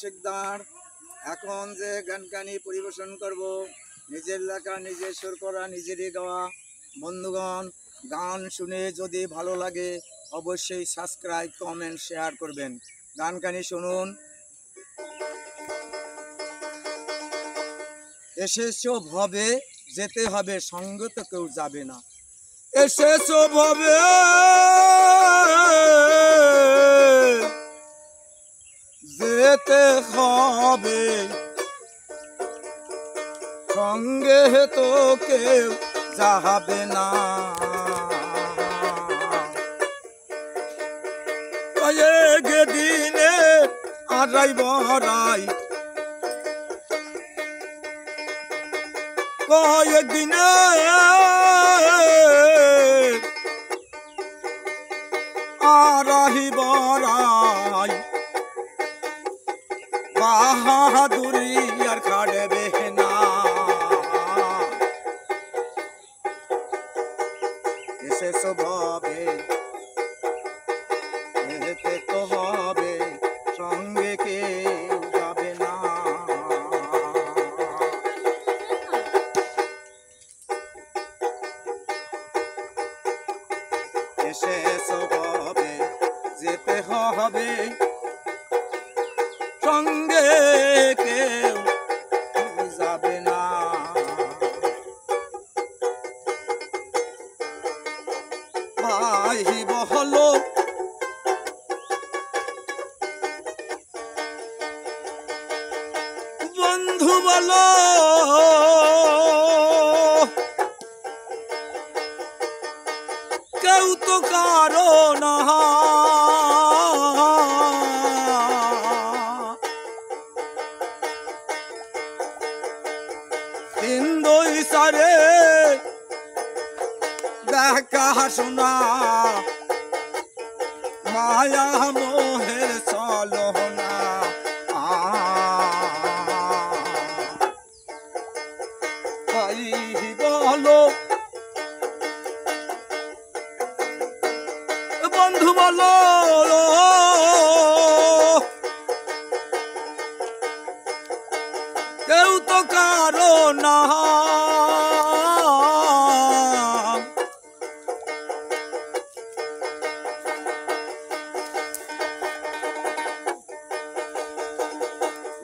শিকদার এখন যে গানকানি পরিবেশন করব নিজের লেখা নিজের সুর করা নিজেরই গাওয়া। বন্ধুগণ, গান শুনে যদি ভালো লাগে অবশ্যই সাবস্ক্রাইব কমেন্ট শেয়ার করবেন। গানকানি শুনুন। এসেছো ভবে যেতে হবে, সঙ্গে তো কেউ যাবে না। এসেছো ভবে যেতে হবে, সঙ্গে তো কেউ যাবে না। কয়েক দিনে আড়াই বড়াই, কয়েক দিনে আড়াই বড়াই, বাহাদুরি আর খাড়বে না। এসেছো ভাবে যেতে তো হবে, সঙ্গে কেউ যাবে না। এসেছো ভাবে যেতে হবে, সঙ্গে কেউ যাবে না। ভাই বহলো বন্ধু বলো, কেউ তো কারো না। হিন্দু সারে দেখা শোনা, মায়া মোহের চলো না। ভাই বলো বন্ধু বলো, কেউ তো কারো না।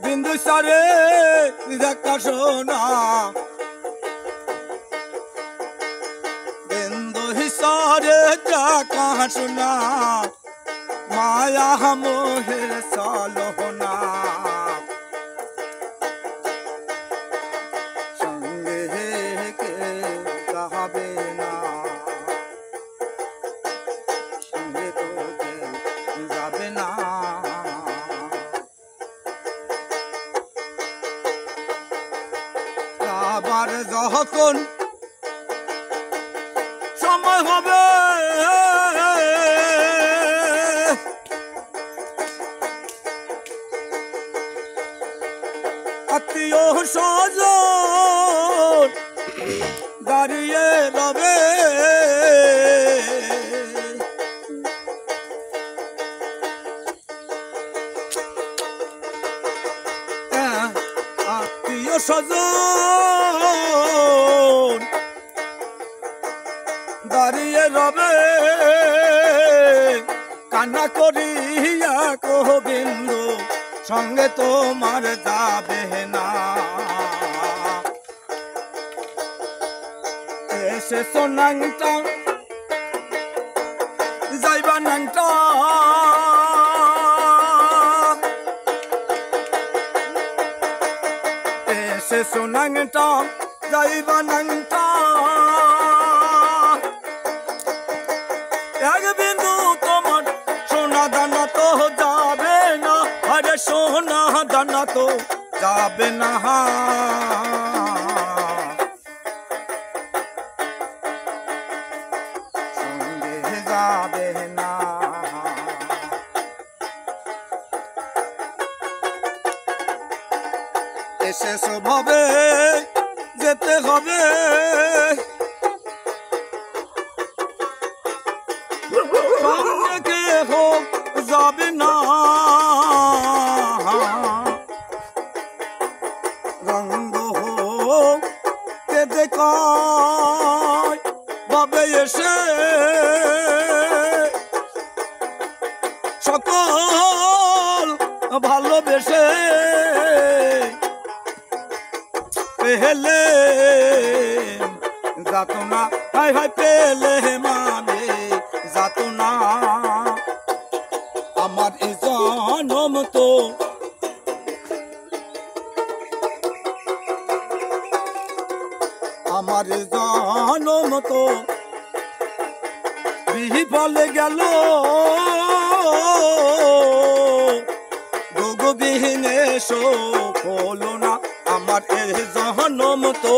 বিন্দু সারে দেখা শোনা, বিন্দু সারে দেখা শোনা, মায়া মোহের চলো না। সঙ্গে কেউ যাবে না, সঙ্গে তো কেউ যাবে না। আবার যখন সময় হবে, আত্মীয় স্বজন দাঁড়িয়ে রবে, আত্মীয় স্বজন দাঁড়িয়ে রবে, কান্না করিয়া গোবিন্দ সঙ্গে তোমার যাবে না। এসেছো নাংটা যাইবা নাংটা, এসেছো নাংটা যাইবা নাংটা। এক বিন্দু তোমার সোনা দানা তো যাবে না, আরে সোনা দানা তো যাবে না। সঙ্গে যাবে না। এসেছো ভাবে যেতে হবে, সঙ্গে কেউ যাবে না। একাই ভাবে এসে সকল ভালোবেসে পেলে যাত না হাই হাই পেলে মানে যাত না আমার এই জনম তো আমার এই জনম তো বিফলে গেল ভোগবিহীনে শোক হলো না আমার এই জনম তো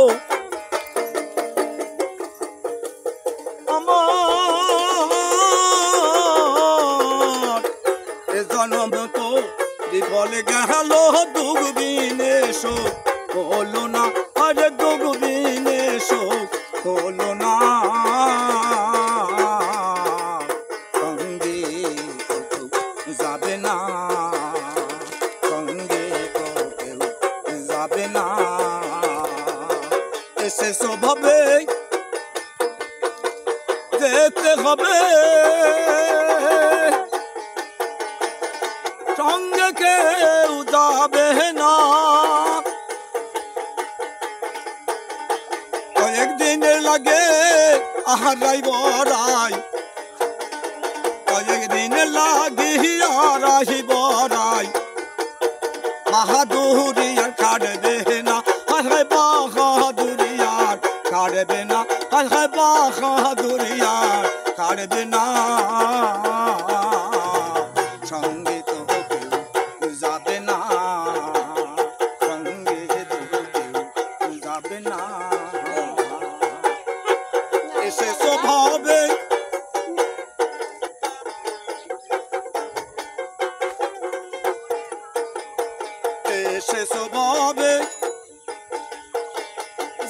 আমার এই জনম তো বিফলে গেল ভোগবিহীনে শোক হলো না আরে ভোগবিহীনে শোক হলো না যাবে না সঙ্গে তো কেউ যাবে না এসে স্বভাবে যেতে হবে সঙ্গে কেউ যাবে না কয়েকদিন লাগে আহারাই বড়াই কয়েকদিন লাগিয়া রাহি বড়াই বাহাদুরিয়ার কাটবে না হায় বাহাদুরিয়ার কাটবে না হায় বাহাদুরিয়ার কাটবে না সঙ্গে তো কেউ যাবে না সঙ্গে তো কেউ যাবে না এসে স্বভাবে সে স্বভাবে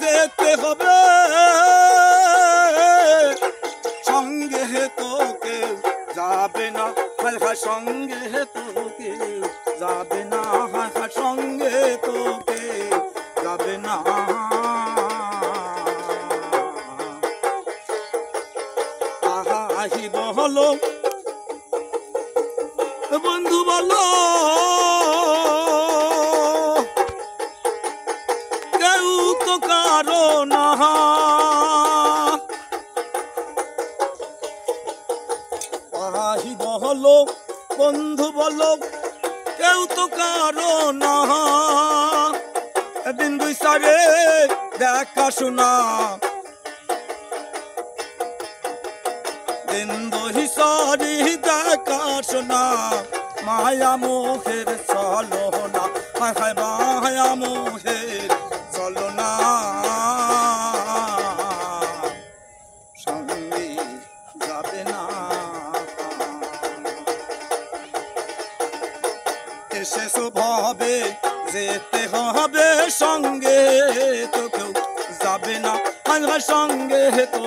যেতে হবে সঙ্গে তো কেউ যাবে না হায় হায় সঙ্গে তো কেউ যাবে না হায় হায় সঙ্গে তো কেউ যাবে না আহি বলো বন্ধু বলো কেউ তো কারো না আহি বলো বন্ধু বলো কেউ তো কারো না দিন দুই সারে দেখা শোনা দিন দুই সারি দেখা শোনা মায়া মোহের চলো না হায় হায় মায়া মোহের চলো না সঙ্গে যাবে না এসে স্বভাবে যেতে হবে সঙ্গে তো কেউ যাবে না হায় হায় সঙ্গে তো